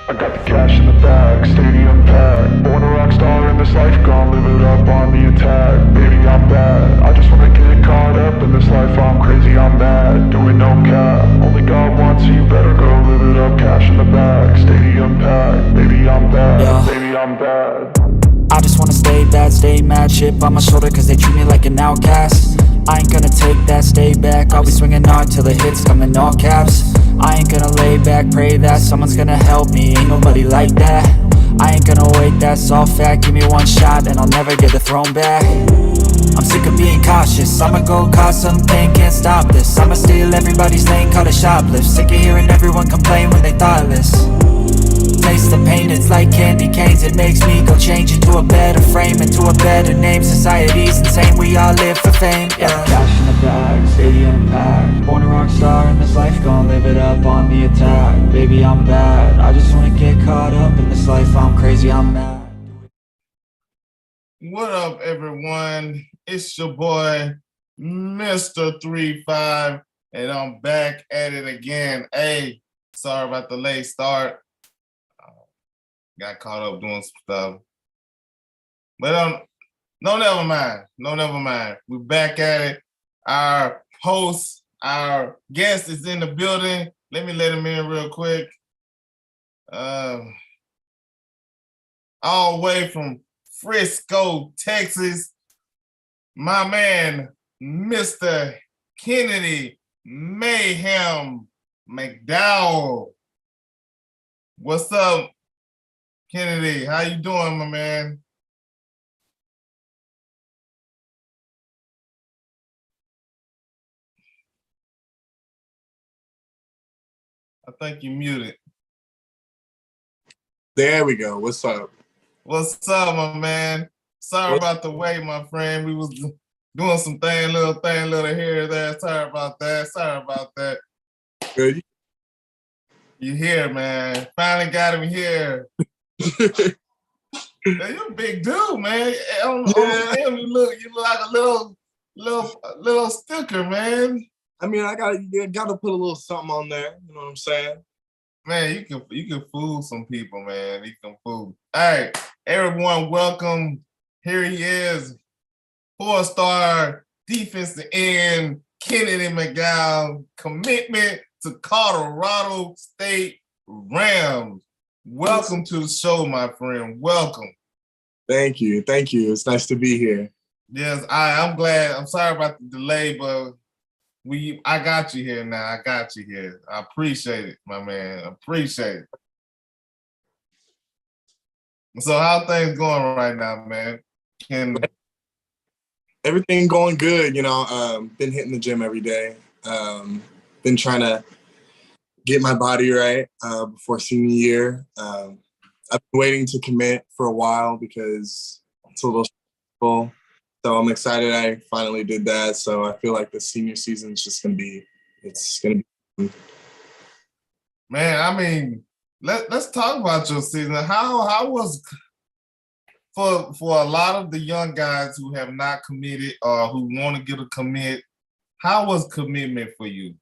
I got the cash in the bag, stadium packed. Born a rock star in this life, gon' live it up on the attack. Baby, I'm bad, I just wanna get caught up in this life. I'm crazy, I'm mad, doing no cap. Only God wants you, better go live it up. Cash in the bag, stadium packed. Baby, I'm bad, baby, I'm bad. I just wanna stay bad, stay mad. Chip on my shoulder cause they treat me like an outcast. I ain't gonna take that, stay back. I'll be swinging hard till the hits come in all caps. I ain't gonna lay back, pray that someone's gonna help me. Ain't nobody like that. I ain't gonna wait, that's all fact. Give me one shot and I'll never get the throne back. I'm sick of being cautious, I'ma go cause something, can't stop this. I'ma steal everybody's lane, call it shoplift. Sick of hearing everyone complain when they thoughtless. Taste the pain, it's like candy canes. It makes me go change into a better frame, into a better name. Society's insane, we all live for fame, yeah. Cash in the bag, stadium packed. Born a rock star in this life, gon' live it up on the attack. Baby, I'm bad, I just wanna get caught up in this life. I'm crazy, I'm mad. What up, everyone? It's your boy, Mr. 35, and I'm back at it again. Hey, sorry about the late start. Got caught up doing some stuff. But no, never mind. No, never mind. We're back at it. Our host, our guest is in the building. Let me let him in real quick. All the way from Frisco, Texas, my man, Mr. Kennedy Mayhem McDowell. What's up, Kennedy? How you doing, my man? I think you muted. There we go. What's up? What's up, my man? Sorry about the wait, my friend. We was doing some little here, there. Sorry about that. Good. You here, man? Finally got him here. Man, you're a big dude, man. On film, you look like a little sticker, man. I mean, you gotta put a little something on there. You know what I'm saying? Man, you can fool some people, man. You can fool. All right, everyone, welcome. Here he is, 4-star defensive end, Kennedy McDowell, commitment to Colorado State Rams. Welcome to the show, my friend. Welcome. Thank you. It's nice to be here. Yes, I'm glad. I'm sorry about the delay, but I got you here now. I got you here. I appreciate it, my man. I appreciate it. So how things going right now, man? Everything going good, been hitting the gym every day. Been trying to get my body right before senior year. I've been waiting to commit for a while because it's a little stressful. So I'm excited I finally did that. So I feel like the senior season is just gonna be Man, I mean, let's talk about your season. How was for a lot of the young guys who have not committed or who want to get a commit, how was commitment for you?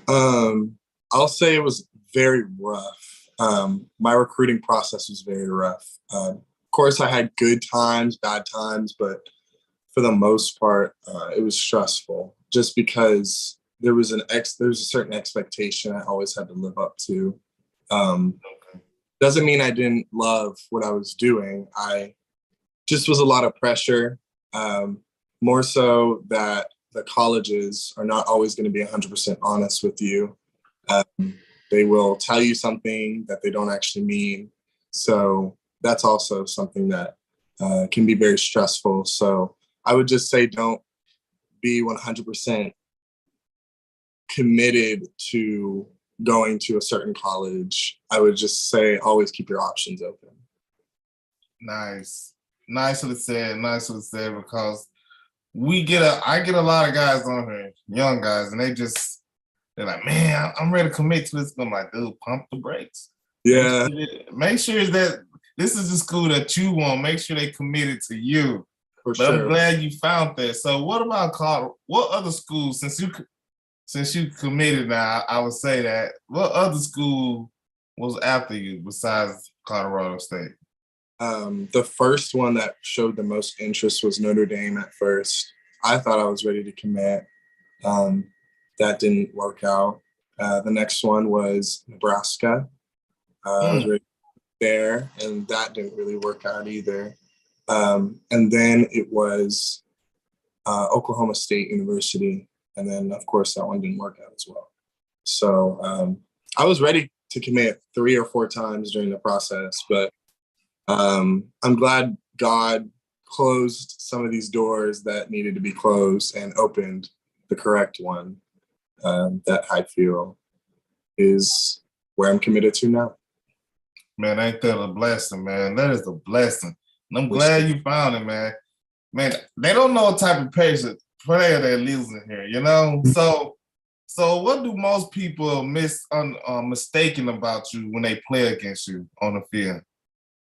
I'll say it was very rough. My recruiting process was very rough. Of course, I had good times, bad times, but for the most part, it was stressful just because there was a certain expectation I always had to live up to. Doesn't mean I didn't love what I was doing. I just was a lot of pressure, more so that the colleges are not always going to be 100% honest with you. They will tell you something that they don't actually mean. So that's also something that can be very stressful. So I would just say don't be 100% committed to going to a certain college, I would just say always keep your options open. Nice. Nicely said, because I get a lot of guys on here, young guys, and they're like, man, I'm ready to commit to this. I'm like, dude, pump the brakes. Yeah, Make sure that this is the school that you want. Make sure they committed to you. for But sure. I'm glad you found that. So what about Colorado? What other schools, since you committed now, I would say that, what other school was after you besides Colorado State? The first one that showed the most interest was Notre Dame at first. I thought I was ready to commit. That didn't work out. The next one was Nebraska. I was ready there, and that didn't really work out either. And then it was Oklahoma State University. And then, of course, that one didn't work out as well. So I was ready to commit 3 or 4 times during the process, but I'm glad God closed some of these doors that needed to be closed and opened the correct one that I feel is where I'm committed to now. Man, ain't that a blessing, man? That is a blessing. And I'm glad you found it, man. Man, they don't know what type of player they're losing here, you know? So what do most people mistaken about you when they play against you on the field?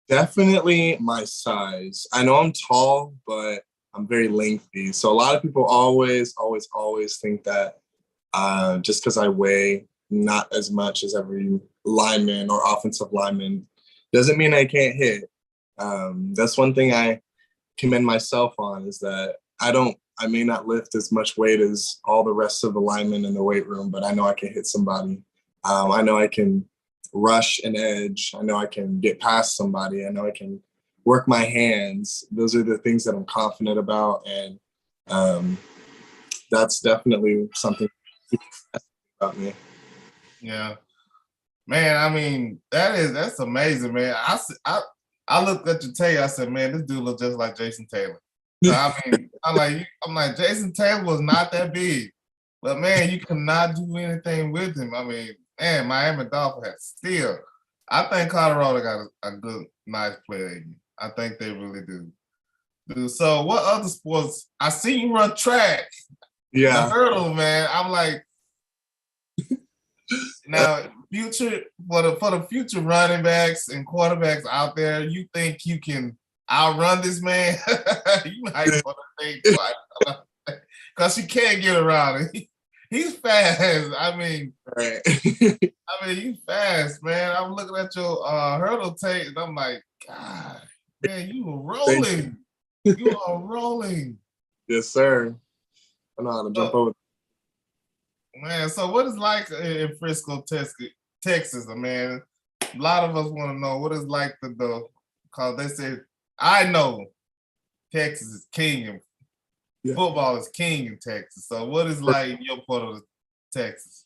Definitely my size. I know I'm tall, but I'm very lengthy. So a lot of people always think that just because I weigh not as much as every lineman or offensive lineman doesn't mean I can't hit. That's one thing I commend myself on, is that I may not lift as much weight as all the rest of the linemen in the weight room, but I know I can hit somebody. I know I can rush an edge. I know I can get past somebody. I know I can work my hands. Those are the things that I'm confident about. And that's definitely something about me. Yeah. Man, I mean, that's amazing, man. I looked at your tape, I said, man, this dude looks just like Jason Taylor. So, I mean, I'm like, Jason Taylor was not that big. But man, you cannot do anything with him. I mean, man, Miami Dolphins still. I think Colorado got a good, nice player in you. I think they really do. Dude, so what other sports? I see you run track. Yeah. The hurdle, man. I'm like, now future for the future running backs and quarterbacks out there, you think you can outrun this man? You might want to think twice, because you can't get around him. He's fast. I mean, Right. he's fast, man. I'm looking at your hurdle tape, and I'm like, God, man, you are rolling. You are rolling. Yes, sir. I know how to jump over. Man, so what is like in Frisco, Texas, man? A lot of us want to know what it's like to do, because they say, I know Texas is king and football is king in Texas. So what is like in your part of Texas?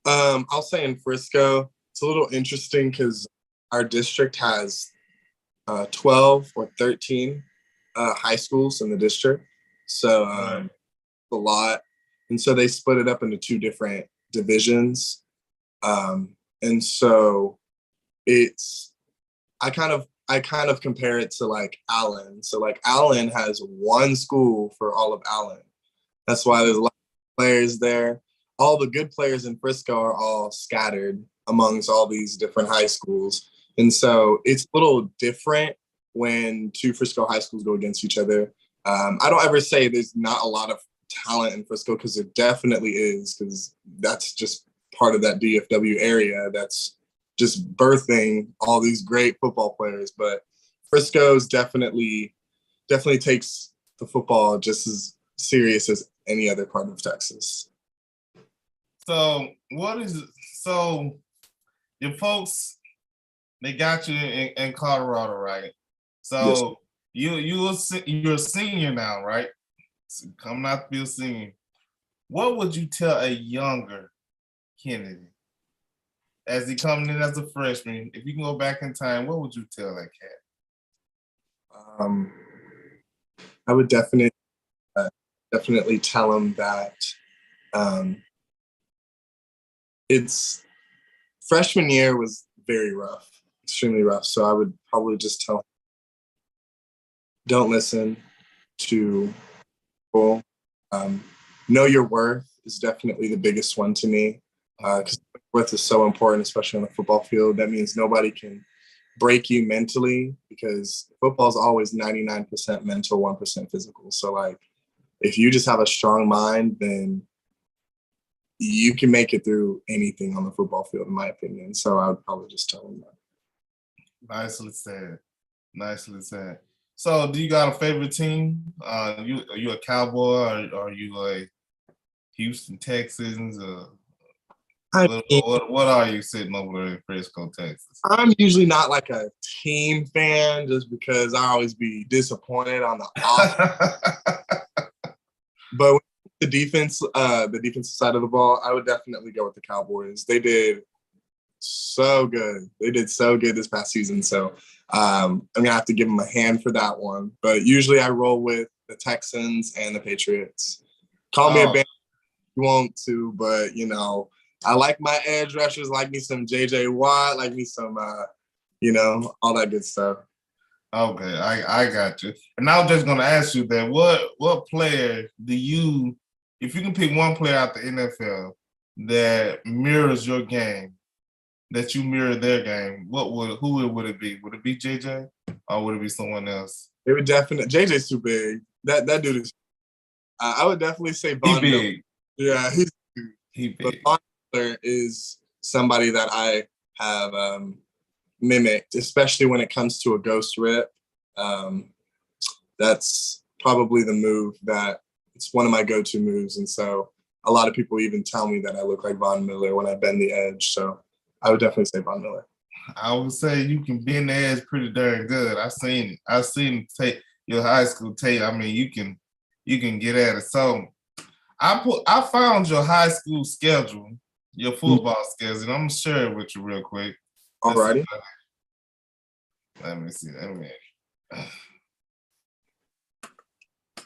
I'll say in Frisco, it's a little interesting because our district has 12 or 13 high schools in the district. So a lot. And so they split it up into 2 different divisions. And so I kind of compare it to like Allen. So like Allen has 1 school for all of Allen. That's why there's a lot of players there. All the good players in Frisco are all scattered amongst all these different high schools. And so it's a little different when 2 Frisco high schools go against each other. I don't ever say there's not a lot of talent in Frisco, because there definitely is, because that's just part of that DFW area that's just birthing all these great football players. But Frisco's definitely takes the football just as serious as any other part of Texas. So your folks, they got you in Colorado, right? So yes. You're a senior now, right? So coming out to be a senior. What would you tell a younger Kennedy as he coming in as a freshman? If you can go back in time, what would you tell that cat? I would definitely definitely tell them that it's freshman year was very rough, extremely rough. So I would probably just tell him, don't listen to people. Know your worth is definitely the biggest one to me, because worth is so important, especially on the football field. That means nobody can break you mentally, because football is always 99% mental, 1% physical. So like, if you just have a strong mind, then you can make it through anything on the football field, in my opinion. So I would probably just tell them that. Nicely said. Nicely said. So, do you got a favorite team? Are you a Cowboy, or are you a Houston Texans? What are you sitting over there in Frisco, Texas? I'm usually not like a team fan, just because I always be disappointed on the offense. But the defensive side of the ball, I would definitely go with the Cowboys. They did so good. They did so good this past season. So I'm gonna have to give them a hand for that one. But usually I roll with the Texans and the Patriots. Call me a band if you want to, but I like my edge rushers, like me some JJ Watt, like me some all that good stuff. Okay, I got you. And I was just gonna ask you that what player do you, if you can pick one player out the NFL that mirrors your game, that you mirror their game, who would it be? Would it be JJ, or would it be someone else? It would definitely. JJ's too big. That dude is. I would definitely say Von He Miller. big. Yeah, he's big. He big. But Von Miller is somebody that I have mimicked, especially when it comes to a ghost rip. That's probably the move that it's one of my go-to moves, and so a lot of people even tell me that I look like Von Miller when I bend the edge. So I would definitely say Von Miller. I would say you can bend the edge pretty darn good. I seen tape, your high school tape. I mean, you can get at it. So I found your high school schedule, your football schedule, and I'm gonna share it with you real quick. Alrighty. Let me see.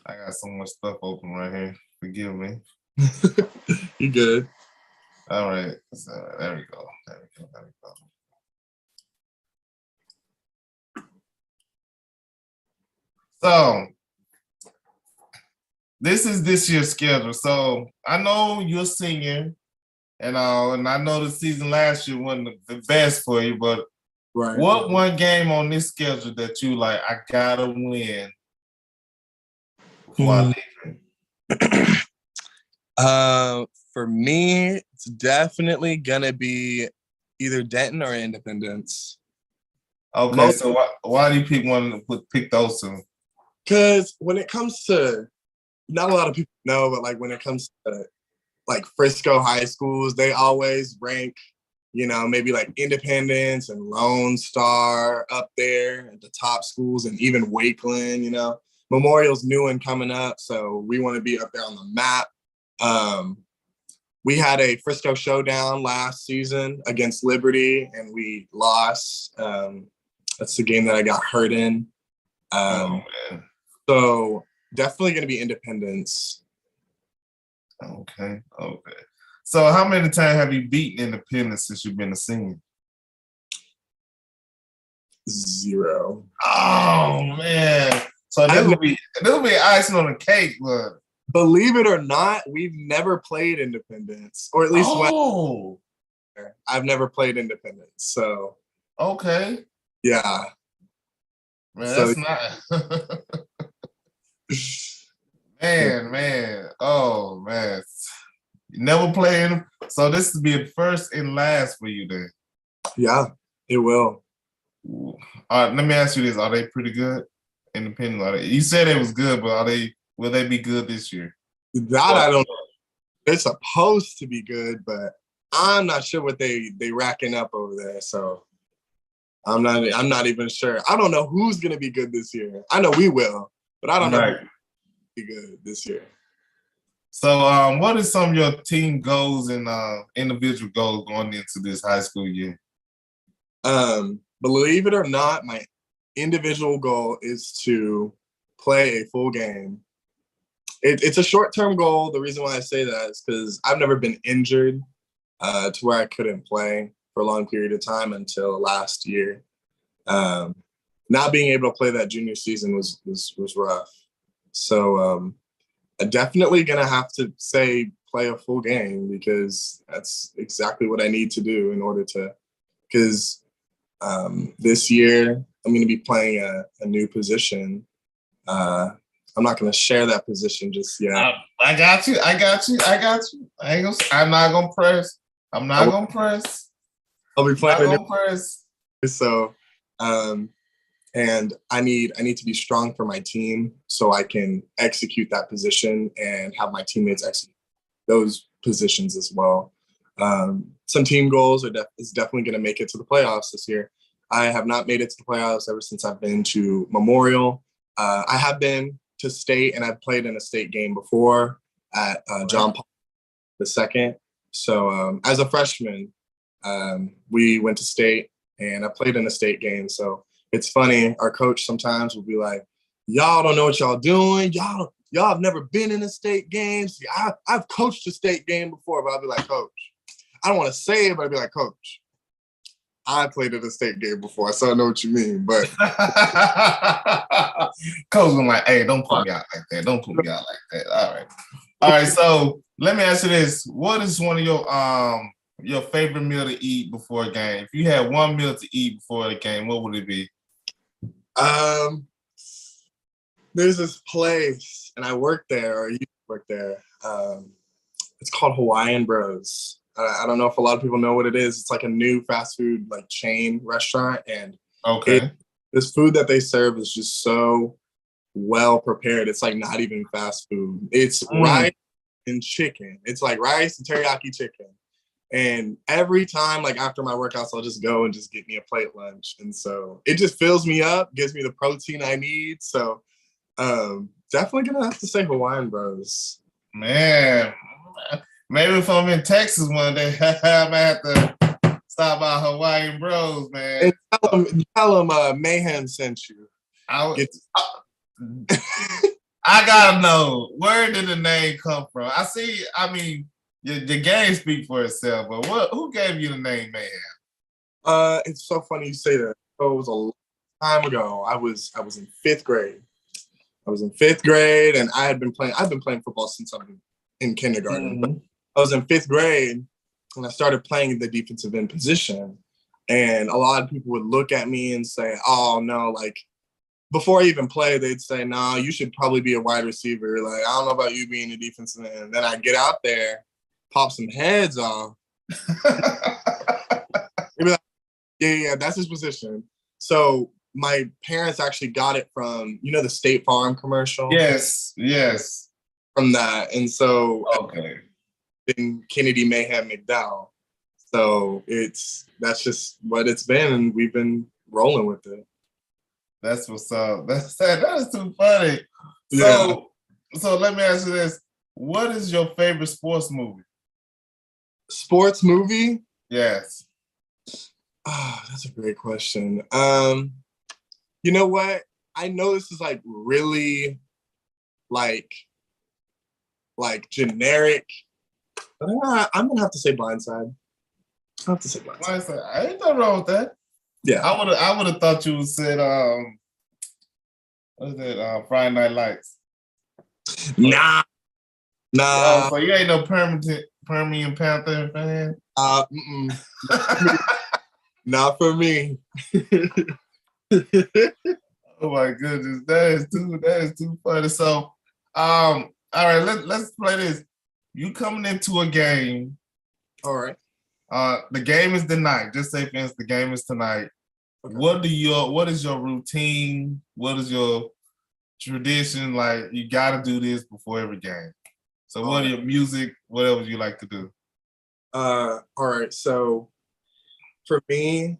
I got so much stuff open right here. Forgive me. You good? All right. So there we go. So this is this year's schedule. So I know you're a senior, and I know the season last year wasn't the best for you, but right. What one game on this schedule that you like, I gotta win before I leave? For me, it's definitely gonna be either Denton or Independence. Okay, so why do you pick those two? Because when it comes to, not a lot of people know, but like when it comes to like Frisco high schools, they always rank, maybe like Independence and Lone Star up there at the top schools, and even Wakeland, Memorial's new and coming up, so we want to be up there on the map. We had a Frisco showdown last season against Liberty, and we lost. That's the game that I got hurt in. So definitely going to be Independence. Okay. So how many times have you beaten Independence since you've been a senior? 0. Oh man! So this will be icing on the cake, but believe it or not, we've never played Independence, or at least I've never played Independence. So okay, yeah, man, that's not. man, oh man, you never played. So this will be first and last for you then. Yeah, it will. All right, let me ask you this: are they pretty good? Independent? You said it was good, but will they be good this year? That I don't know. They're supposed to be good, but I'm not sure what they racking up over there. So I'm not even sure. I don't know who's gonna be good this year. I know we will, but I don't know who's be good this year. So what is some of your team goals and individual goals going into this high school year? Believe it or not, my individual goal is to play a full game It's a short-term goal. The reason why I say that is because I've never been injured to where I couldn't play for a long period of time until last year. Not being able to play that junior season was rough. So I'm definitely gonna have to say play a full game because that's exactly what I need to do in order to. Because this year I'm going to be playing a new position. I'm not going to share that position just yet. I got you. I'm not gonna press. I'm not gonna press. I'll be playing Not gonna press. So, and I need to be strong for my team so I can execute that position and have my teammates execute those positions as well. Some team goals is definitely going to make it to the playoffs this year. I have not made it to the playoffs ever since I've been to Memorial. I have been to state, and I've played in a state game before at John Paul II. So as a freshman, we went to state, and I played in a state game. So it's funny. Our coach sometimes will be like, "Y'all don't know what y'all doing. Y'all have never been in a state game. See, I've coached a state game before," but I'll be like, "Coach, I don't want to say it, but I'd be like, Coach, I played in a state game before, so I know what you mean." But Coach was like, "Hey, don't put me out like that. Don't put me out like that." All right. So let me ask you this: what is one of your favorite meal to eat before a game? If you had one meal to eat before a game, what would it be? There's this place, and I work there, or used to work there. It's called Hawaiian Bros. I don't know if a lot of people know what it is. It's like a new fast food like chain restaurant, and this food that they serve is just so well prepared. It's like not even fast food. It's rice and chicken. It's like rice and teriyaki chicken. And every time, like after my workouts, I'll just go and just get me a plate lunch. And so it just fills me up, gives me the protein I need. So definitely gonna have to say Hawaiian Bros. Man, maybe if I'm in Texas one day, I might have to stop by Hawaiian Bros, man. And tell them Mayhem sent you. I gotta know, where did the name come from? I mean, the game speak for itself, but who gave you the name Mayhem? It's so funny you say that. So it was a long time ago. I was in fifth grade. And I've been playing football since I'm in kindergarten. But I was in fifth grade and I started playing the defensive end position. And a lot of people would look at me and say, "Oh no," like before I even play, they'd say, "No, you should probably be a wide receiver. Like, I don't know about you being a defensive end." And then I get out there, pop some heads off. They'd be like, yeah, that's his position. So my parents actually got it from, the State Farm commercial. Yes. From that. And so in Kennedy, Mayhem, McDowell. So that's just what it's been, and we've been rolling with it. That's what's up. That is too funny. Yeah. So let me ask you this. What is your favorite sports movie? Sports movie? Yes. Oh, that's a great question. You know what? I know this is like really like generic, but I'm gonna have to say Blindside. I have to say Blindside. I ain't nothing wrong with that. Yeah. I would have thought you would said what is that? Friday Night Lights. Nah. So you ain't no Permian Panther fan? Not for me. Oh my goodness, that is too funny. So, all right, let's play this. You coming into a game. All right. The game is tonight. Just say, for instance, the game is tonight. Okay. What is your routine? What is your tradition? Like, you got to do this before every game. So, what are your music? Whatever you like to do. All right. So, for me,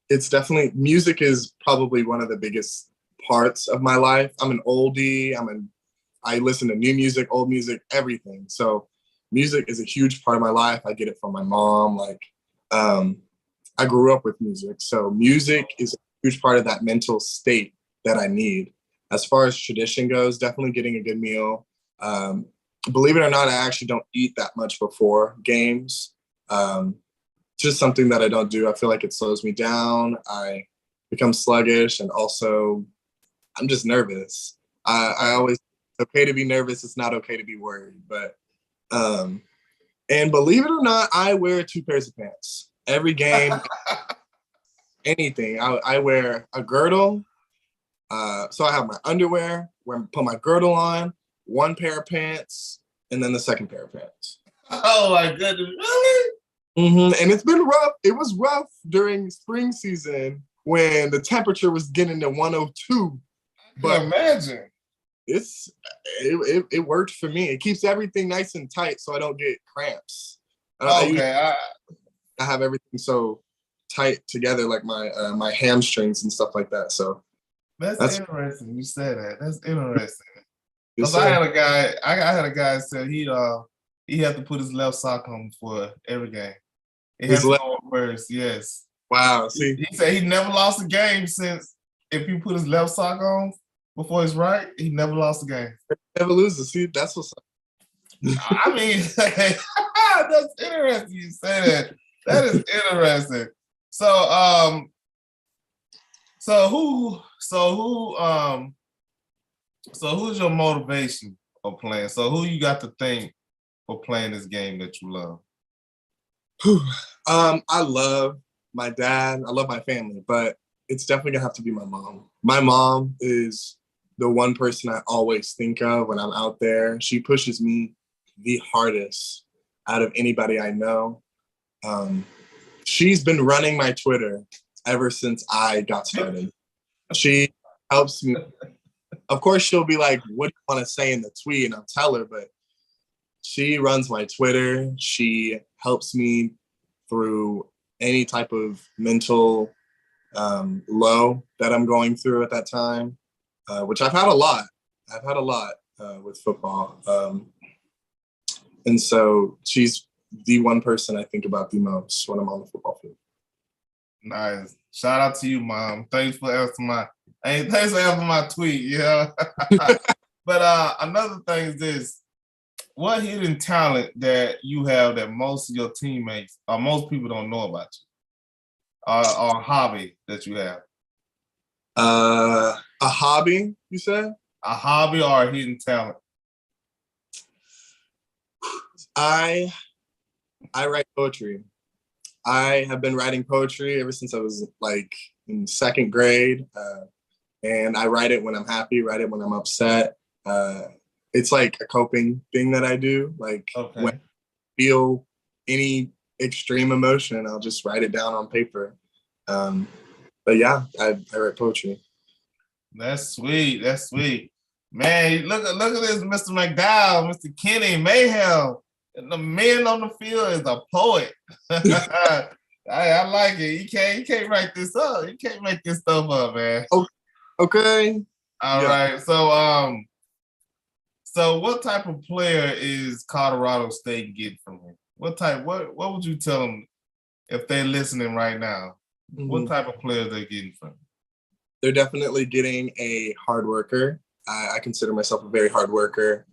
it's definitely music is probably one of the biggest parts of my life. I'm an oldie. I listen to new music, old music, everything. So music is a huge part of my life. I get it from my mom. Like, I grew up with music. So music is a huge part of that mental state that I need. As far as tradition goes, definitely getting a good meal. Believe it or not, I actually don't eat that much before games. Just something that I don't do. I feel like it slows me down. I become sluggish, and also I'm just nervous. I always, it's okay to be nervous. It's not okay to be worried. But and believe it or not, I wear 2 pairs of pants every game. Anything. I wear a girdle. So I have my underwear, where I put my girdle on, 1 pair of pants, and then the 2nd pair of pants. Oh my goodness, really? And it's been rough. It was rough during spring season when the temperature was getting to 102. But imagine. It worked for me. It keeps everything nice and tight so I don't get cramps. Okay. I have everything so tight together, like my hamstrings and stuff like that. So that's interesting. You said that. That's interesting. Yes, Because I had a guy said he had to put his left sock on for every game. He had to go on first. Yes. Wow. See, he said he never lost a game since if you put his left sock on before his right, he never lost a game. Never loses. See, that's what's up. I mean, that's interesting. You say that. That is interesting. So who's your motivation of playing? So who you got to thank for playing this game that you love? I love my dad. I love my family, but it's definitely gonna have to be my mom. My mom is the one person I always think of when I'm out there. She pushes me the hardest out of anybody I know. She's been running my Twitter ever since I got started. She helps me. Of course, she'll be like, what do you want to say in the tweet? And I'll tell her, but she runs my Twitter. She helps me through any type of mental low that I'm going through at that time, which I've had a lot. I've had a lot with football. And so she's the one person I think about the most when I'm on the football field. Nice. Shout out to you, Mom. Thanks for answering my tweet. Yeah. But another thing is this: what hidden talent that you have that most of your teammates or most people don't know about you, or a hobby that you have? A hobby, you said? A hobby or a hidden talent? I write poetry. I have been writing poetry ever since I was like in 2nd grade. And I write it when I'm happy, write it when I'm upset. It's like a coping thing that I do. Like when I feel any extreme emotion, I'll just write it down on paper. But yeah, I write poetry. That's sweet. That's sweet. Man, look at this, Mr. McDowell, Mr. Kenny, Mayhem. And the man on the field is a poet. I like it. You can't write this up. You can't make this stuff up, man. Okay. All right. So what type of player is Colorado State getting from him? What would you tell them if they're listening right now? Mm-hmm. What type of player they're getting from him? They're definitely getting a hard worker. I consider myself a very hard worker.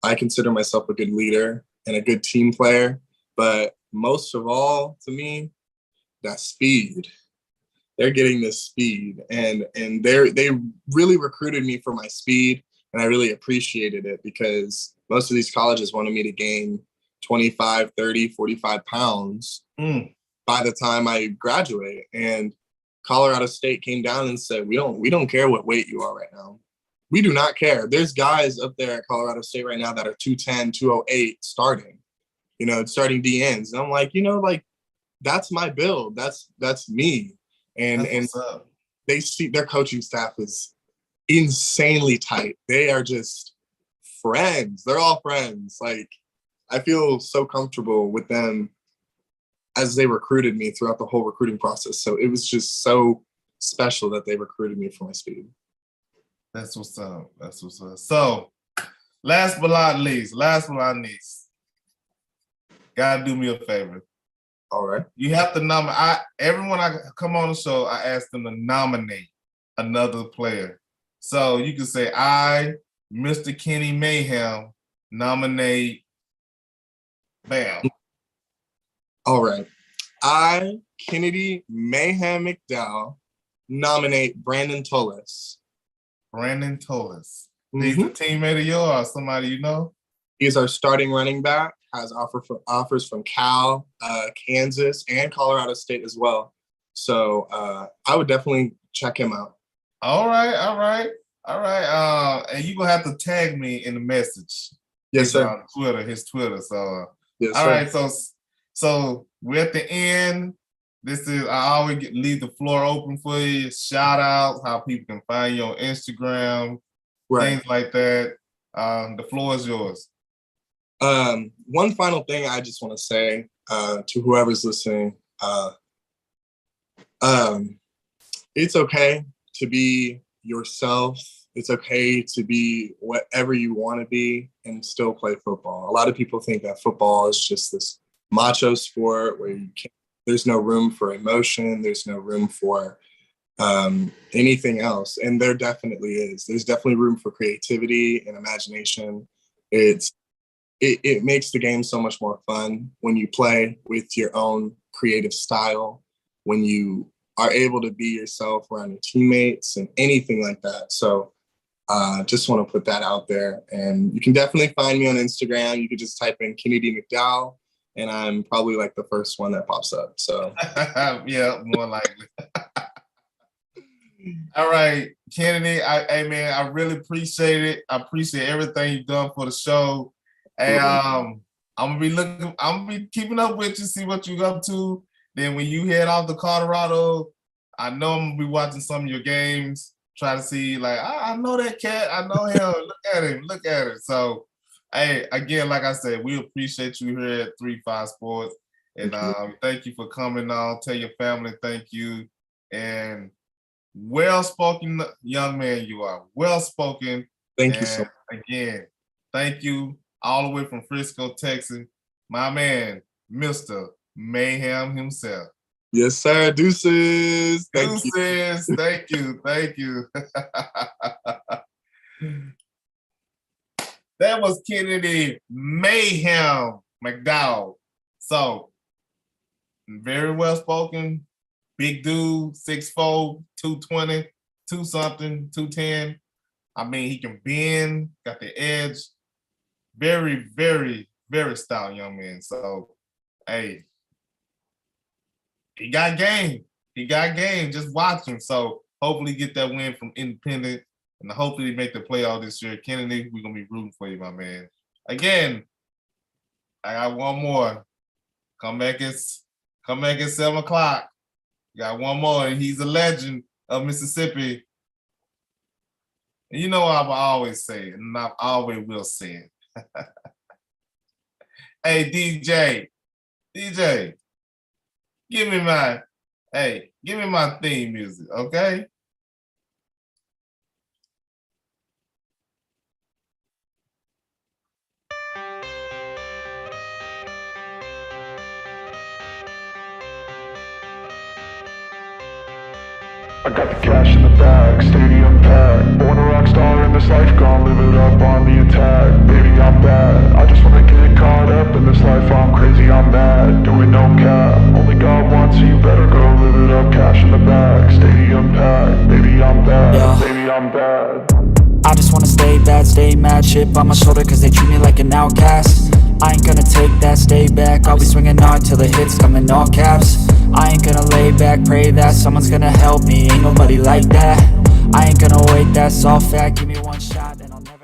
I consider myself a good leader and a good team player, but most of all, to me, that speed. They're getting this speed, and they really recruited me for my speed, and I really appreciated it because most of these colleges wanted me to gain 25, 30, 45 pounds by the time I graduate. And Colorado State came down and said, we don't care what weight you are right now. We do not care. There's guys up there at Colorado State right now that are 210, 208 starting, starting DNs. And I'm like, like that's my build. That's me. And they see their coaching staff is insanely tight. They are just friends. They're all friends. Like I feel so comfortable with them as they recruited me throughout the whole recruiting process. So it was just so special that they recruited me for my speed. That's what's up. That's what's up. So, last but not least, gotta do me a favor. All right. You have to nominate. Everyone I come on the show, I ask them to nominate another player. So you can say, I, Mr. Kenny Mayhem, nominate Bam. All right. I, Kennedy Mayhem McDowell, nominate Brandon Tullis. Brandon Tullis. He's a teammate of yours or somebody you know? He's our starting running back, has offers from Cal, Kansas, and Colorado State as well. So I would definitely check him out. All right. And you're going to have to tag me in the message. Yes, sir. His Twitter. So, yes, all sir. right. So we're at the end. I always leave the floor open for you. Shout out how people can find you on Instagram, things like that. The floor is yours. One final thing I just want to say to whoever's listening, it's okay to be yourself. It's okay to be whatever you want to be and still play football. A lot of people think that football is just this macho sport where there's no room for emotion. There's no room for anything else. And there definitely is. There's definitely room for creativity and imagination. It makes the game so much more fun when you play with your own creative style, when you are able to be yourself around your teammates and anything like that. So just want to put that out there. And you can definitely find me on Instagram. You can just type in Kennedy McDowell, and I'm probably like the first one that pops up. So yeah, more likely. All right, Kennedy. Hey man, I really appreciate it. I appreciate everything you've done for the show. And I'm gonna be keeping up with you, see what you're up to. Then when you head off to Colorado, I know I'm gonna be watching some of your games, try to see like I know that cat, I know him. Look at him. So hey, again, like I said, we appreciate you here at 3-5 Sports. And thank you for coming on. Tell your family thank you. And well-spoken young man you are. Well-spoken. Thank you so much. Again, thank you all the way from Frisco, Texas. My man, Mr. Mayhem himself. Yes, sir. Deuces. Thank you. That was Kennedy Mayhem McDowell. So, very well spoken, big dude, 6'4", 220, 2-something, 210. I mean, he can bend, got the edge. Very, very, very stout young man. So, hey, he got game. Just watch him. So, hopefully get that win from Independent and hopefully make the playoff this year. Kennedy, we're going to be rooting for you, my man. Again, I got one more. Come back at 7 o'clock. Got one more, and he's a legend of Mississippi. And you know what I always say, and I always will say it. Hey, DJ, give me my theme music, okay? I got the cash in the bag, stadium packed. Born a rock star in this life, gon' live it up on the attack. Baby, I'm bad, I just wanna get caught up in this life. I'm crazy, I'm mad, doing no cap. Only God wants, so you better go live it up. Cash in the bag, stadium packed. Baby, I'm bad, baby, I'm bad. I just wanna stay bad, stay mad, chip on my shoulder cause they treat me like an outcast. I ain't gonna take that, stay back, I'll be swinging hard till the hits come in all caps. I ain't gonna lay back, pray that someone's gonna help me, ain't nobody like that. I ain't gonna wait, that's all fact, give me one shot and I'll never...